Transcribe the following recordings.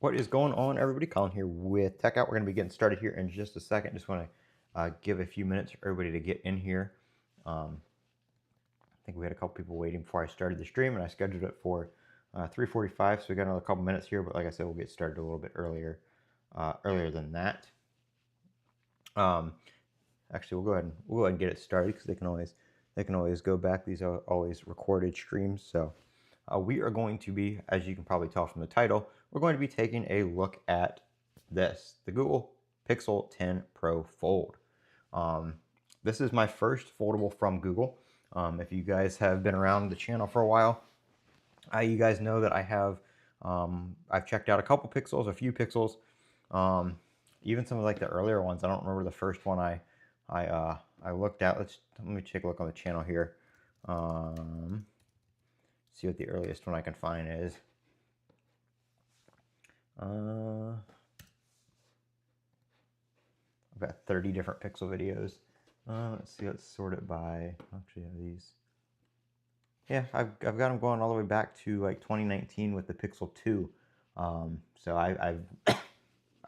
What is going on, everybody? Colin here with Techout. We're going to be getting started here in just a second. Just want to give a few minutes for everybody to get in here. I think we had a couple people waiting before I started the stream, and I scheduled it for 3:45, so we got another couple minutes here. But like I said, we'll get started a little bit earlier than that. Actually, we'll go ahead and get it started because they can always go back. These are always recorded streams, so. We are going to be, as you can probably tell from the title, we're going to be taking a look at this, the Google Pixel 10 Pro Fold. This is my first foldable from Google. If you guys have been around the channel for a while, you guys know that I have, I've checked out a couple Pixels, a few Pixels, even some of like the earlier ones. I don't remember the first one I looked at. Let me take a look on the channel here. See what the earliest one I can find is. I've got 30 different Pixel videos. Let's see, let's sort it by, actually I have these. Yeah, I've got them going all the way back to like 2019 with the Pixel 2. So I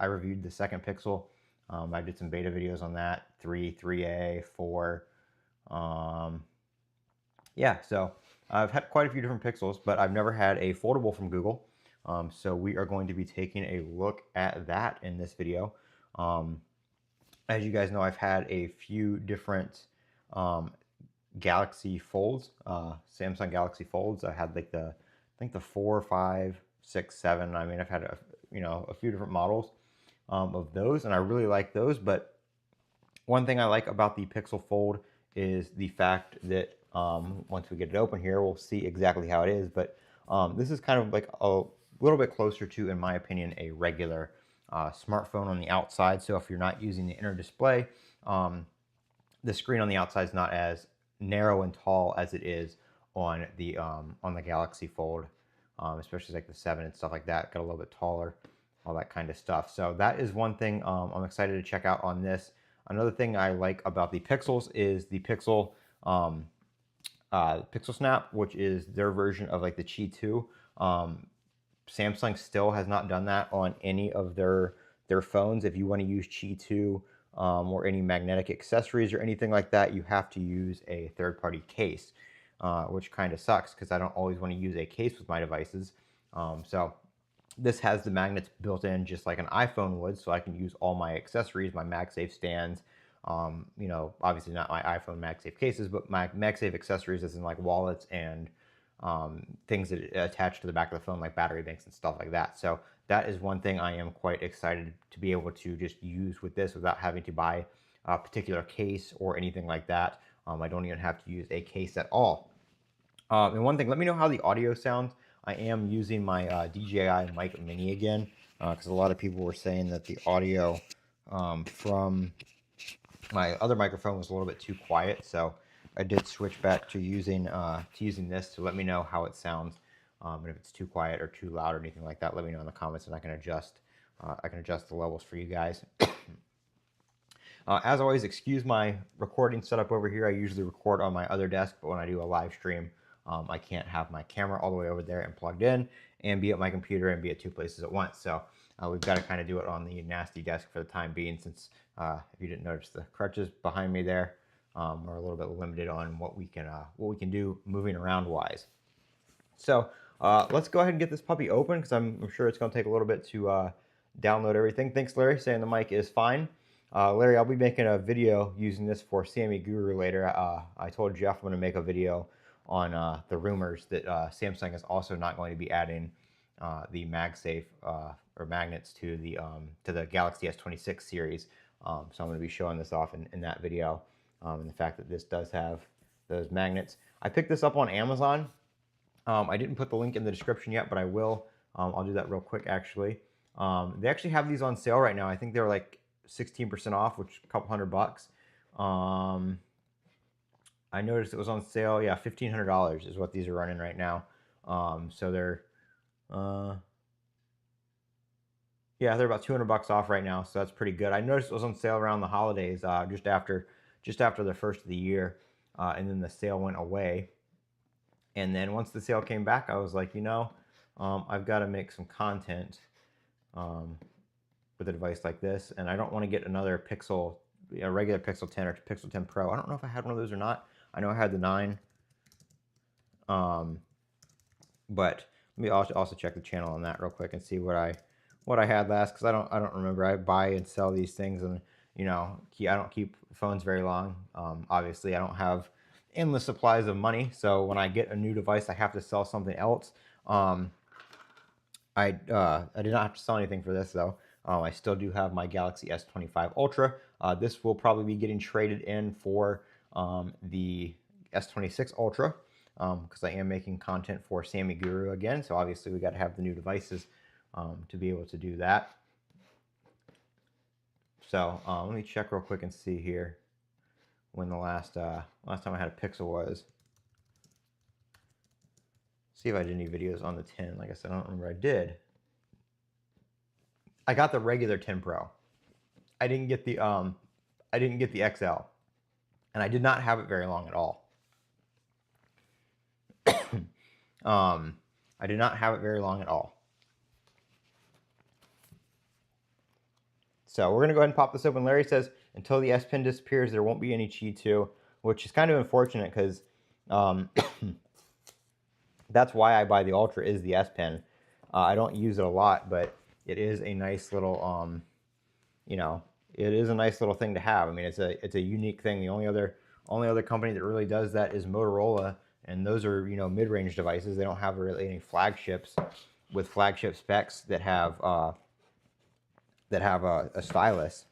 reviewed the second Pixel. I did some beta videos on that, 3, 3A, 4. Yeah, so I've had quite a few different Pixels, but I've never had a foldable from Google. So we are going to be taking a look at that in this video. As you guys know, I've had a few different Galaxy Folds, Samsung Galaxy Folds. I had like I think the 4, 5, 6, 7. I mean, I've had a few different models of those, and I really like those. But one thing I like about the Pixel Fold is the fact that once we get it open here, we'll see exactly how it is. But this is kind of like a little bit closer to, in my opinion, a regular smartphone on the outside. So if you're not using the inner display, the screen on the outside is not as narrow and tall as it is on the Galaxy Fold, especially like the 7 and stuff like that. Got a little bit taller, all that kind of stuff. So that is one thing I'm excited to check out on this. Another thing I like about the Pixels is the Pixel Pixel Snap, which is their version of like the Qi 2. Samsung still has not done that on any of their phones. If you want to use Qi 2 or any magnetic accessories or anything like that, you have to use a third-party case, which kind of sucks because I don't always want to use a case with my devices. So this has the magnets built in just like an iPhone would, so I can use all my accessories, my MagSafe stands, obviously not my iPhone MagSafe cases, but my MagSafe accessories as in like wallets and things that attach to the back of the phone, like battery banks and stuff like that. So that is one thing I am quite excited to be able to just use with this without having to buy a particular case or anything like that. I don't even have to use a case at all. And one thing, let me know how the audio sounds. I am using my DJI Mic Mini again because a lot of people were saying that the audio from my other microphone was a little bit too quiet, so I did switch back to using this to let me know how it sounds, and if it's too quiet or too loud or anything like that, let me know in the comments, and I can adjust the levels for you guys. As always, excuse my recording setup over here. I usually record on my other desk, but when I do a live stream, I can't have my camera all the way over there and plugged in and be at my computer and be at two places at once. So we've got to kind of do it on the nasty desk for the time being, since if you didn't notice, the crutches behind me there are a little bit limited on what we can do moving around wise. So let's go ahead and get this puppy open because I'm sure it's going to take a little bit to download everything. Thanks, Larry, saying the mic is fine. Larry, I'll be making a video using this for Sammy Guru later. I told Jeff I'm going to make a video on the rumors that Samsung is also not going to be adding the MagSafe or magnets to the Galaxy S26 series. So I'm going to be showing this off in that video, and the fact that this does have those magnets. I picked this up on Amazon. I didn't put the link in the description yet, but I will. I'll do that real quick, actually. They actually have these on sale right now. I think they're like 16% off, which is a couple $100. I noticed it was on sale. Yeah, $1,500 is what these are running right now. So they're yeah, they're about $200 off right now, so that's pretty good. I noticed it was on sale around the holidays, just after the first of the year, and then the sale went away. And then once the sale came back, I was like, I've got to make some content with a device like this, and I don't want to get another Pixel, a regular Pixel 10 or Pixel 10 Pro. I don't know if I had one of those or not. I know I had the 9, but let me also check the channel on that real quick and see what I had last, because I don't remember. I buy and sell these things, and you know, I don't keep phones very long. Obviously, I don't have endless supplies of money, so when I get a new device, I have to sell something else. I did not have to sell anything for this though. I still do have my Galaxy S25 Ultra. This will probably be getting traded in for the S26 Ultra, because I am making content for Sammy Guru again. So obviously we got to have the new devices to be able to do that. So let me check real quick and see here when the last time I had a Pixel was. See if I did any videos on the 10. Like I said, I don't remember. I did. I got the regular 10 Pro. I didn't get the XL, and I did not have it very long at all. I did not have it very long at all. So we're going to go ahead and pop this open. Larry says, until the S Pen disappears, there won't be any Qi 2, which is kind of unfortunate because that's why I buy the Ultra, is the S Pen. I don't use it a lot, but it is a nice little, you know, it is a nice little thing to have. I mean, it's a unique thing. The only other company that really does that is Motorola, and those are, you know, mid-range devices. They don't have really any flagships with flagship specs that have a stylus.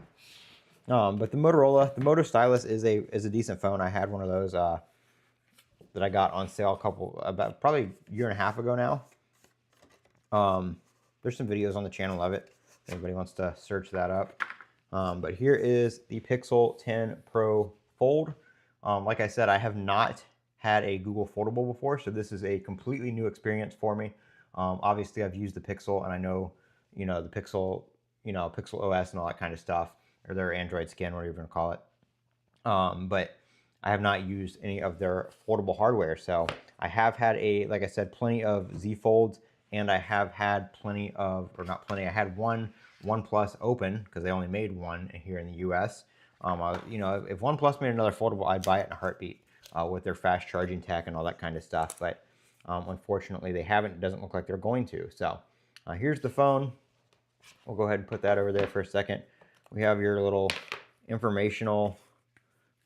But the Moto Stylus is a decent phone. I had one of those that I got on sale probably a year and a half ago now. There's some videos on the channel of it if anybody wants to search that up. But here is the Pixel 10 Pro Fold. Like I said, I have not had a Google Foldable before, so this is a completely new experience for me. Obviously, I've used the Pixel, and I know, you know, the Pixel, you know, Pixel OS and all that kind of stuff, or their Android skin, whatever you want to call it. But I have not used any of their foldable hardware. So I have had like I said, plenty of Z Folds, and I have had plenty of, or not plenty, I had one OnePlus Open, because they only made one here in the US. You know, if OnePlus made another foldable, I'd buy it in a heartbeat with their fast charging tech and all that kind of stuff. But unfortunately, they haven't. It doesn't look like they're going to. So here's the phone. We'll go ahead and put that over there for a second. We have your little informational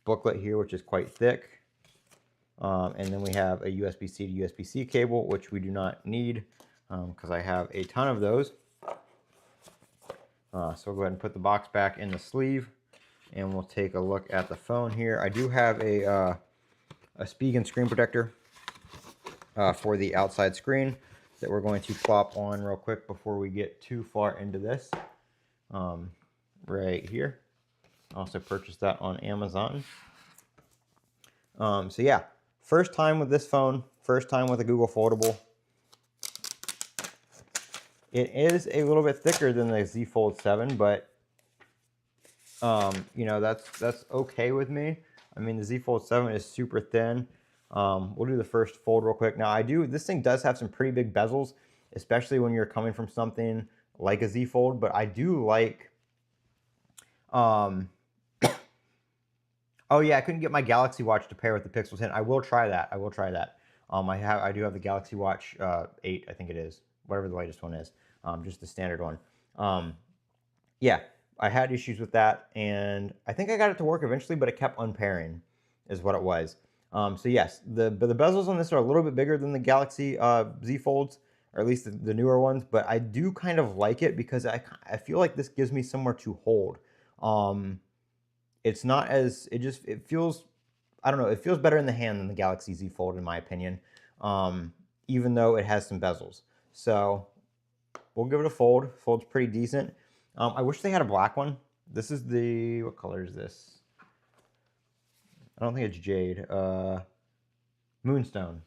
booklet here, which is quite thick. And then we have a USB-C to USB-C cable, which we do not need because I have a ton of those. So we'll go ahead and put the box back in the sleeve, and we'll take a look at the phone here. I do have a Spigen screen protector for the outside screen that we're going to plop on real quick before we get too far into this. Right here. Also purchased that on Amazon. So yeah, first time with this phone, first time with a Google Foldable. It is a little bit thicker than the Z Fold 7, but you know, that's okay with me. I mean, the Z Fold 7 is super thin. We'll do the first fold real quick. Now, this thing does have some pretty big bezels, especially when you're coming from something like a Z Fold, but I do like, oh yeah, I couldn't get my Galaxy Watch to pair with the Pixel 10. I will try that. I will try that. I do have the Galaxy Watch 8, I think it is, whatever the latest one is, just the standard one. Yeah, I had issues with that, and I think I got it to work eventually, but it kept unpairing, is what it was. So yes, the bezels on this are a little bit bigger than the Galaxy Z Folds, or at least the newer ones, but I do kind of like it because I feel like this gives me somewhere to hold. It's not as, it feels, I don't know, it feels better in the hand than the Galaxy Z Fold, in my opinion, even though it has some bezels. So we'll give it a fold. Fold's pretty decent. I wish they had a black one. This is what color is this? I don't think it's jade. Moonstone.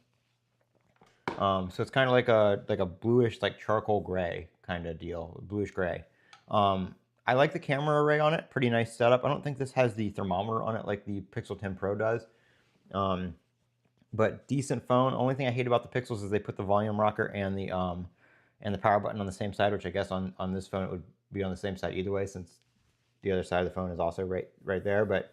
So it's kind of like a bluish, like charcoal gray kind of deal, bluish gray. I like the camera array on it. Pretty nice setup. I don't think this has the thermometer on it like the Pixel 10 Pro does. But decent phone. Only thing I hate about the Pixels is they put the volume rocker and the and the power button on the same side, which I guess on this phone it would be on the same side either way, since the other side of the phone is also right there. But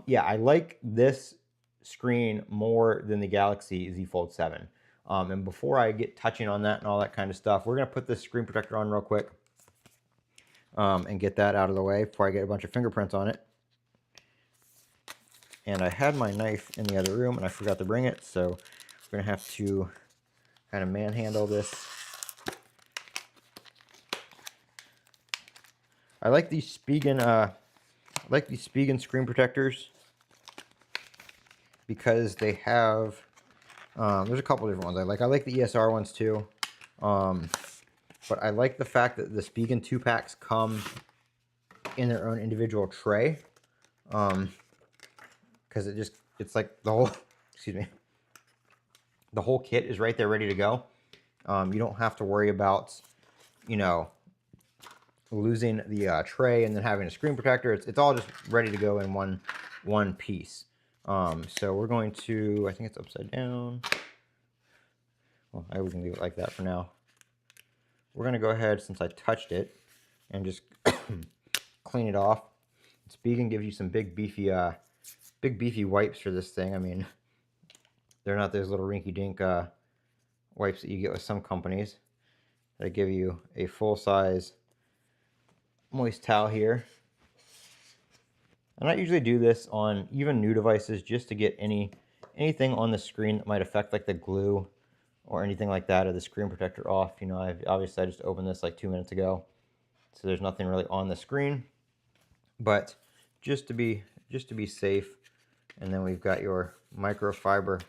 yeah, I like this screen more than the Galaxy Z Fold 7. And before I get touching on that and all that kind of stuff, we're going to put this screen protector on real quick and get that out of the way before I get a bunch of fingerprints on it. And I had my knife in the other room and I forgot to bring it, so we're going to have to kind of manhandle this. I like these Spigen screen protectors because they have there's a couple different ones I like. I like the ESR ones too, but I like the fact that the Spigen 2-packs come in their own individual tray, because it's like the whole the whole kit is right there ready to go. You don't have to worry about, you know, losing the tray and then having a screen protector. It's all just ready to go in one piece. So we're going to, I think it's upside down. Well, we can leave it like that for now. We're going to go ahead, since I touched it, and just clean it off. Spigen gives you some big beefy wipes for this thing. I mean, they're not those little rinky-dink wipes that you get with some companies. They give you a full-size moist towel here. And I usually do this on even new devices just to get anything on the screen that might affect like the glue or anything like that, or the screen protector off. You know, obviously I just opened this like 2 minutes ago, so there's nothing really on the screen. But just to be safe. And then we've got your microfiber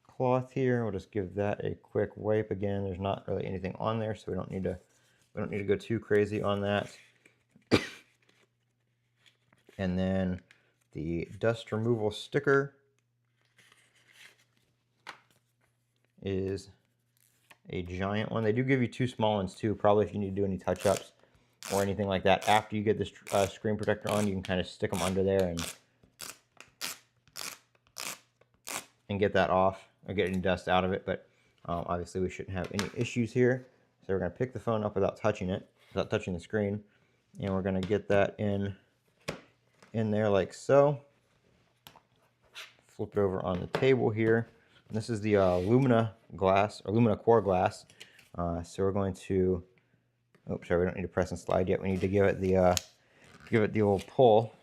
cloth here. We'll just give that a quick wipe. Again, there's not really anything on there, so we don't need to go too crazy on that. And then the dust removal sticker is a giant one. They do give you 2 small ones too, probably if you need to do any touch-ups or anything like that. After you get this screen protector on, you can kind of stick them under there and get that off, or get any dust out of it. But obviously we shouldn't have any issues here. So we're going to pick the phone up without touching the screen, and we're going to get that in there like so. Flip it over on the table here. And this is the Lumina glass, or Lumina Core glass. So we're going to, oh, sorry, we don't need to press and slide yet. We need to give it the old pull.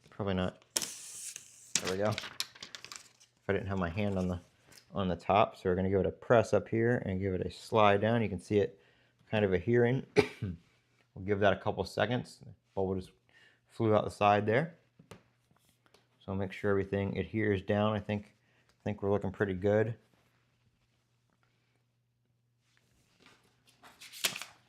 Probably not. There we go. If I didn't have my hand on the top, so we're going to give it a press up here and give it a slide down. You can see it kind of adhering. We'll give that a couple seconds. The bubble just flew out the side there. So I'll make sure everything adheres down. I think we're looking pretty good.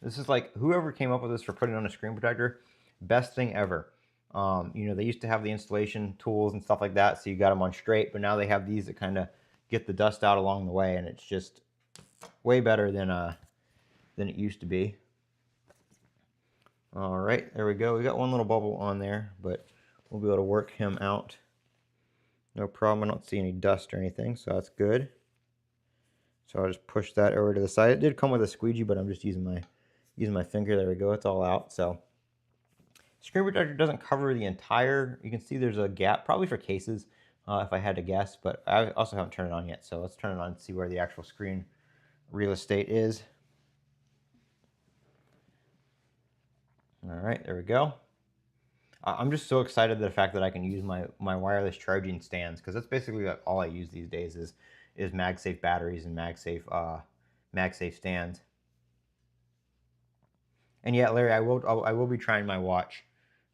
This is like, whoever came up with this for putting on a screen protector, best thing ever. You know, they used to have the installation tools and stuff like that, so you got them on straight, but now they have these that kind of get the dust out along the way, and it's just way better than it used to be. All right, there we go. We got one little bubble on there, but we'll be able to work him out. No problem. I don't see any dust or anything, so that's good. So I'll just push that over to the side. It did come with a squeegee, but I'm just using my finger. There we go. It's all out. So screen protector doesn't cover the entire. You can see there's a gap, probably for cases, if I had to guess. But I also haven't turned it on yet, so let's turn it on and see where the actual screen real estate is. All right, there we go. I'm just so excited the fact that I can use my wireless charging stands, because that's basically all I use these days is MagSafe batteries and MagSafe stands. And yeah, Larry, I will be trying my watch.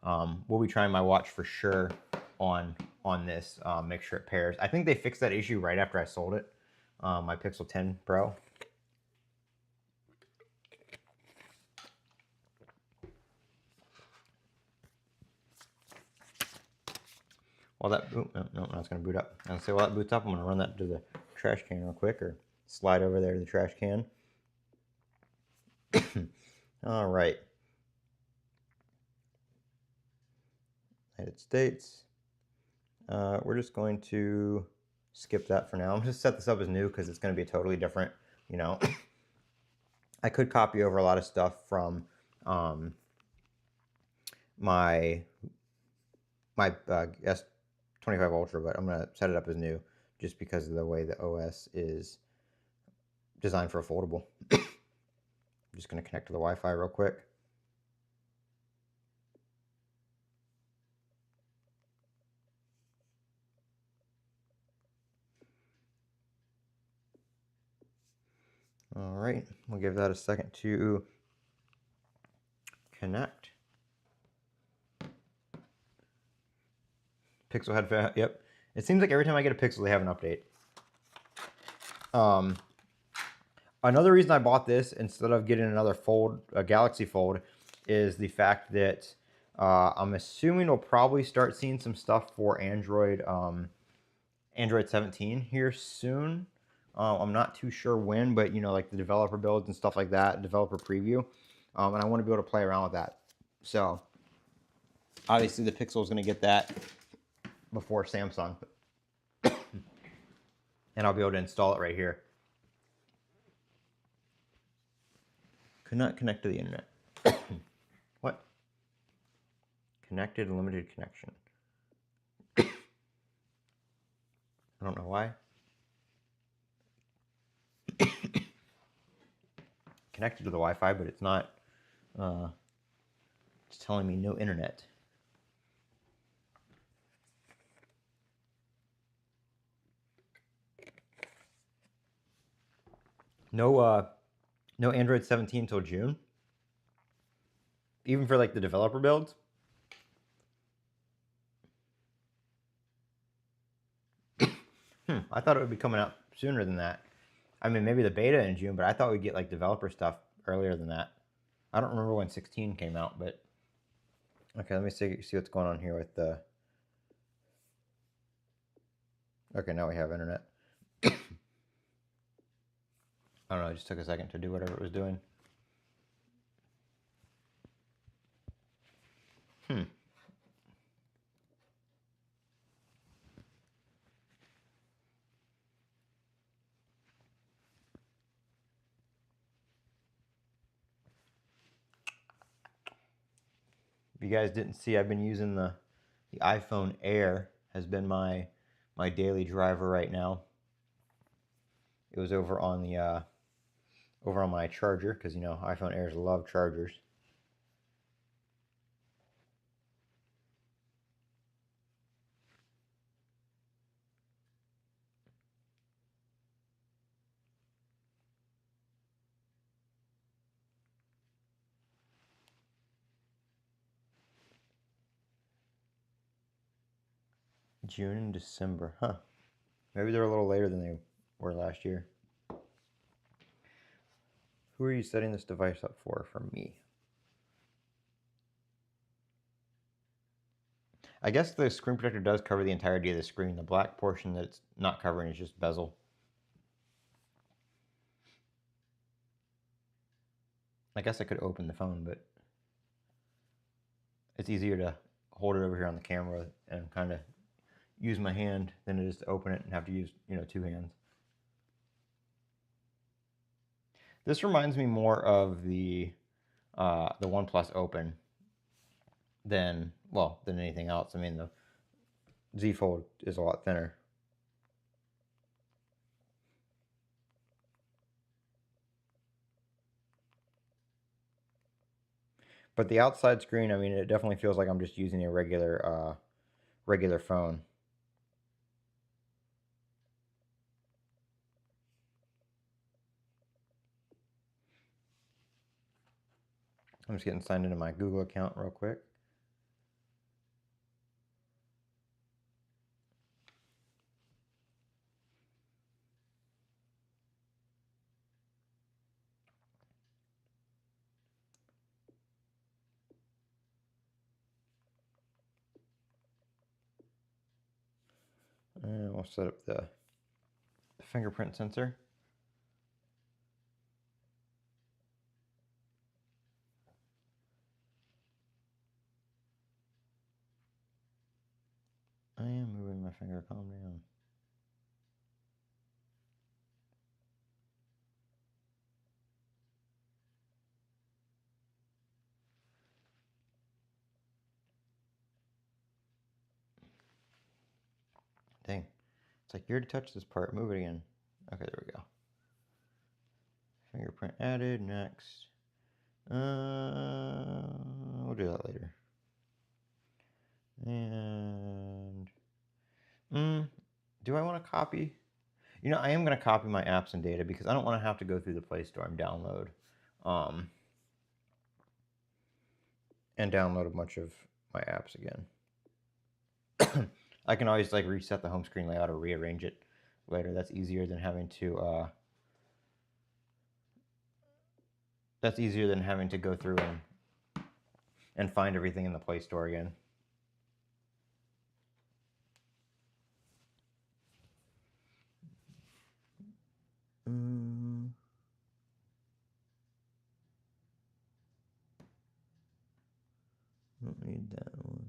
We'll be trying my watch for sure on this. Make sure it pairs. I think they fixed that issue right after I sold it. My Pixel 10 Pro. While that boot, no, it's going to boot up. I was going to say, while that boots up, I'm going to run that to the trash can real quick, or slide over there to the trash can. All right. United States. We're just going to skip that for now. I'm just set this up as new because it's going to be totally different. You know, I could copy over a lot of stuff from my S25 Ultra, but I'm going to set it up as new just because of the way the OS is designed for a foldable. I'm just going to connect to the Wi-Fi real quick. All right, we'll give that a second to connect. Pixel headphone, yep. It seems like every time I get a Pixel, they have an update. Another reason I bought this instead of getting another Fold, a Galaxy Fold, is the fact that I'm assuming we'll probably start seeing some stuff for Android, Android 17 here soon. I'm not too sure when, but you know, like the developer builds and stuff like that, developer preview, and I want to be able to play around with that. So obviously the Pixel is going to get that before Samsung, and I'll be able to install it right here. Could not connect to the internet. What? Connected, limited connection. I don't know why. Connected to the Wi-Fi, but it's not. It's telling me no internet. No, no Android 17 until June. Even for like the developer builds. I thought it would be coming out sooner than that. I mean, maybe the beta in June, but I thought we'd get like developer stuff earlier than that. I don't remember when 16 came out, but okay, let me see what's going on here with the. Okay, now we have internet. I don't know, it just took a second to do whatever it was doing. If you guys didn't see, I've been using the iPhone Air has been my daily driver right now. It was over on the over on my charger because you know iPhone Airs love chargers. June and December, huh? Maybe they're a little later than they were last year. Who are you setting this device up for? For me. I guess the screen protector does cover the entirety of the screen. The black portion that it's not covering is just bezel. I guess I could open the phone, but it's easier to hold it over here on the camera and kind of use my hand than it is to open it and have to use, you know, two hands. This reminds me more of the OnePlus Open than anything else. I mean, the Z Fold is a lot thinner. But the outside screen, I mean, it definitely feels like I'm just using a regular regular phone. I'm just getting signed into my Google account real quick. And we'll set up the fingerprint sensor. I am moving my finger, calm down. Dang. It's like, you already touched this part. Move it again. Okay, there we go. Fingerprint added. Next. We'll do that later. And do I want to copy? You know, I am going to copy my apps and data because I don't want to have to go through the Play Store and download a bunch of my apps again. I can always like reset the home screen layout or rearrange it later. That's easier than having to go through and find everything in the Play Store again. Don't need that one.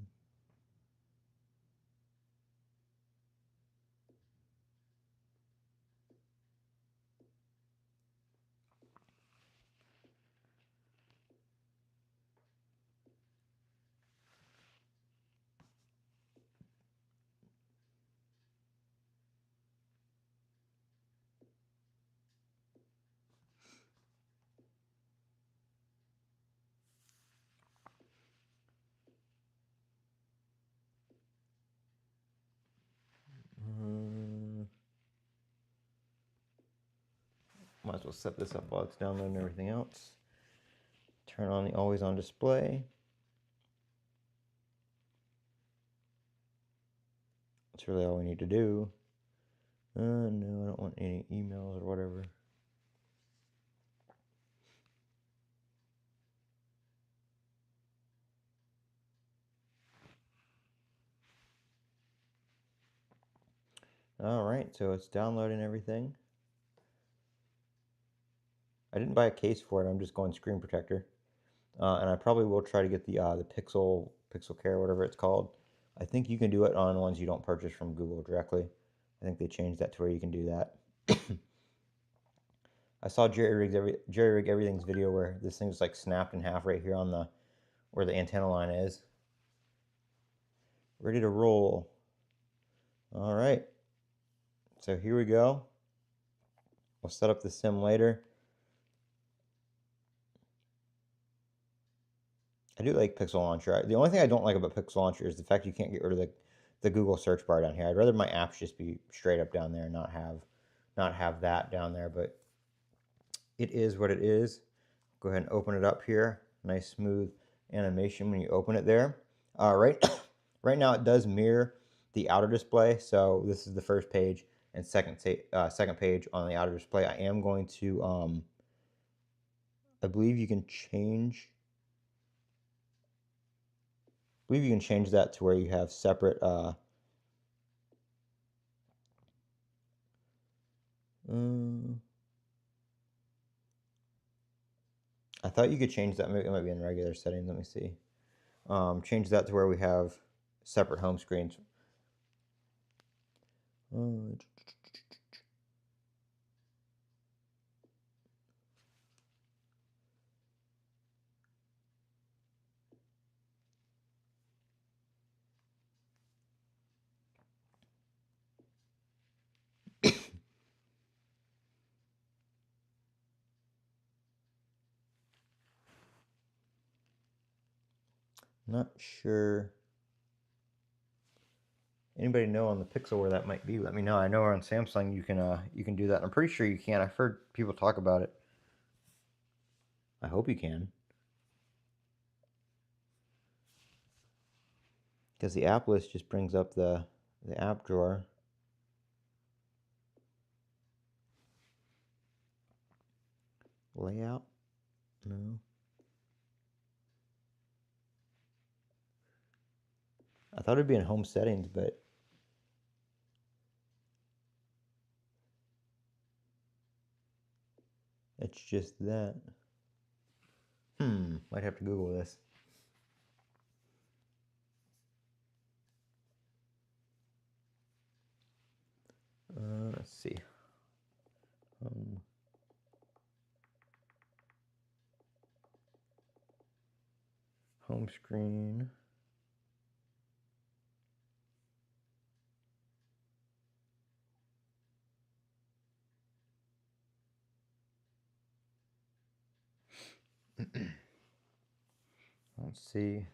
Might as well set this up while it's downloading everything else. Turn on the always on display. That's really all we need to do. No, I don't want any emails or whatever. All right, so it's downloading everything. I didn't buy a case for it. I'm just going screen protector, and I probably will try to get the Pixel Care, whatever it's called. I think you can do it on ones you don't purchase from Google directly. I think they changed that to where you can do that. I saw Jerry Rig Everything's video where this thing was like snapped in half right here on where the antenna line is. Ready to roll. All right. So here we go. We'll set up the sim later. I do like Pixel Launcher. The only thing I don't like about Pixel Launcher is the fact you can't get rid of the Google search bar down here. I'd rather my apps just be straight up down there and not have that down there, but it is what it is. Go ahead and open it up here. Nice smooth animation when you open it there. Right now it does mirror the outer display, so this is the first page and second page on the outer display. I am going to I believe you can change that to where you have separate I thought you could change that. Maybe it might be in regular settings. Let me see. Change that to where we have separate home screens. Not sure. Anybody know on the Pixel where that might be? Let me know. I know on Samsung you can do that. I'm pretty sure you can. I've heard people talk about it. I hope you can. Because the app list just brings up the app drawer. Layout? No. I thought it'd be in home settings, but it's just that. Might have to Google this. Let's see. Home screen. Let's see.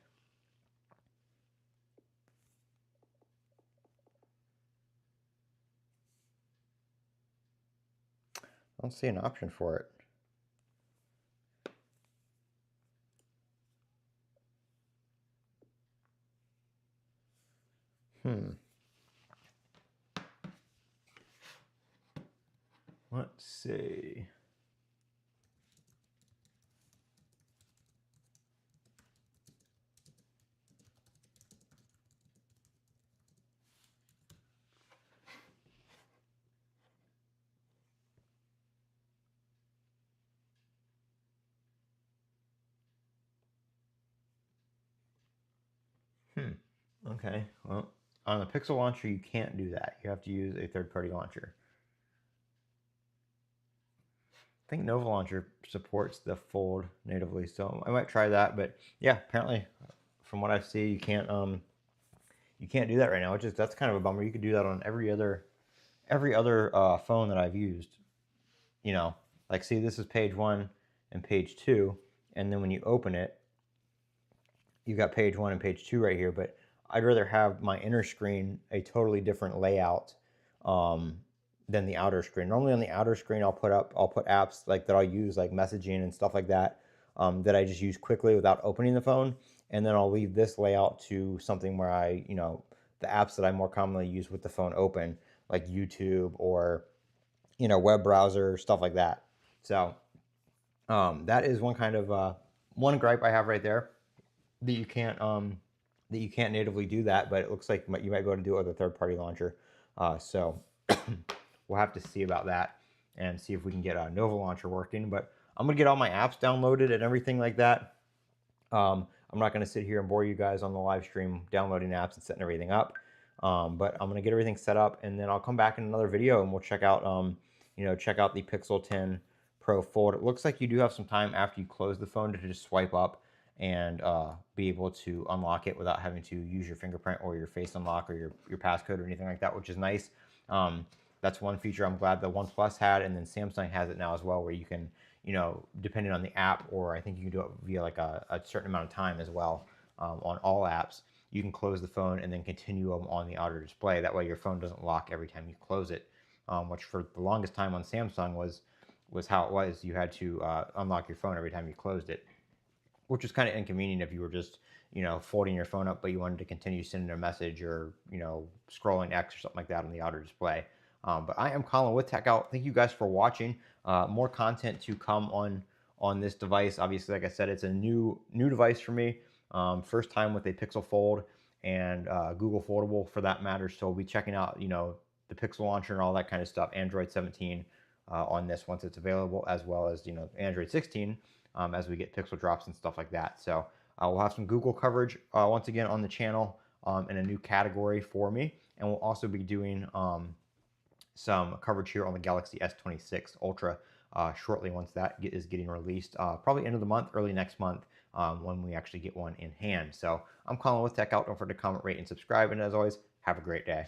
I don't see an option for it. Let's see. Okay, well, on the Pixel launcher, you can't do that. You have to use a third-party launcher. I think Nova Launcher supports the Fold natively, so I might try that. But yeah, apparently, from what I see, you can't do that right now. That's kind of a bummer. You could do that on every other phone that I've used. You know, like see, this is page 1 and page 2, and then when you open it, you've got page 1 and page 2 right here. But I'd rather have my inner screen a totally different layout than the outer screen. Normally on the outer screen, I'll put apps like that I'll use, like messaging and stuff like that, that I just use quickly without opening the phone. And then I'll leave this layout to something where the apps that I more commonly use with the phone open, like YouTube or, web browser, stuff like that. So that is one kind of one gripe I have right there, that you can't natively do that. But it looks like you might be able to do it with a third-party launcher. So we'll have to see about that and see if we can get a Nova Launcher working. But I'm gonna get all my apps downloaded and everything like that. I'm not gonna sit here and bore you guys on the live stream downloading apps and setting everything up. But I'm gonna get everything set up, and then I'll come back in another video and we'll check out check out the Pixel 10 Pro Fold. It looks like you do have some time after you close the phone to just swipe up and be able to unlock it without having to use your fingerprint or your face unlock or your passcode or anything like that, which is nice. That's one feature I'm glad the OnePlus had, and then Samsung has it now as well, where you can, depending on the app, or I think you can do it via like a certain amount of time as well, on all apps, you can close the phone and then continue them on the outer display. That way your phone doesn't lock every time you close it, which for the longest time on Samsung was how it was. You had to unlock your phone every time you closed it, which is kind of inconvenient if you were just, folding your phone up, but you wanted to continue sending a message or, scrolling X or something like that on the outer display. But I am Colin with Techout. Thank you guys for watching. More content to come on this device. Obviously, like I said, it's a new device for me. First time with a Pixel Fold and Google Foldable for that matter. So we'll be checking out, the Pixel launcher and all that kind of stuff. Android 17 on this once it's available, as well as Android 16 as we get Pixel drops and stuff like that. So we'll have some Google coverage once again on the channel in a new category for me, and we'll also be doing some coverage here on the Galaxy S26 Ultra shortly once that is getting released, probably end of the month, early next month, when we actually get one in hand. So I'm Colin with Techout. Don't forget to comment, rate, and subscribe. And as always, have a great day.